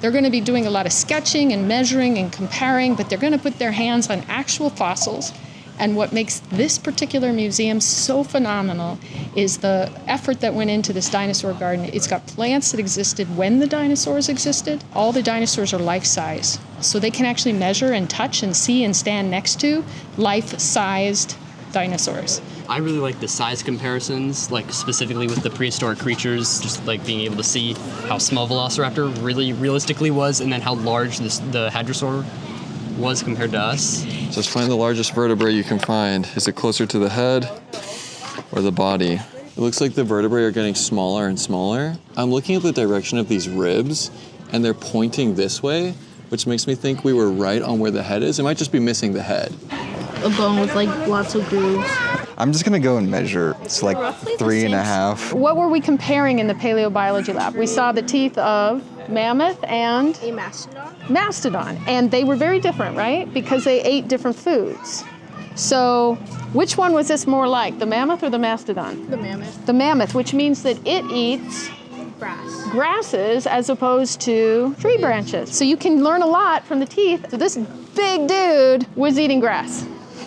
They're going to be doing a lot of sketching and measuring and comparing, but they're going to put their hands on actual fossils. And what makes this particular museum so phenomenal is the effort that went into this dinosaur garden. It's got plants that existed when the dinosaurs existed. All the dinosaurs are life-size. So they can actually measure and touch and see and stand next to life-sized dinosaurs. I really like the size comparisons, like specifically with the prehistoric creatures, just like being able to see how small Velociraptor really realistically was and then how large the Hadrosaur was compared to us. Just find the largest vertebrae you can find. Is it closer to the head or the body? It looks like the vertebrae are getting smaller and smaller. I'm looking at the direction of these ribs and they're pointing this way, which makes me think we were right on where the head is. It might just be missing the head. A bone with like lots of grooves. I'm just gonna go and measure. It's like 3.5. What were we comparing in the paleobiology lab? We saw the teeth of mammoth and A mastodon. mastodon, and they were very different, right? Because they ate different foods. So which one was this more like, the mammoth or the mastodon? The mammoth. The mammoth, which means that it eats Grass. grasses as opposed to tree branches. So you can learn a lot from the teeth. So this big dude was eating grass.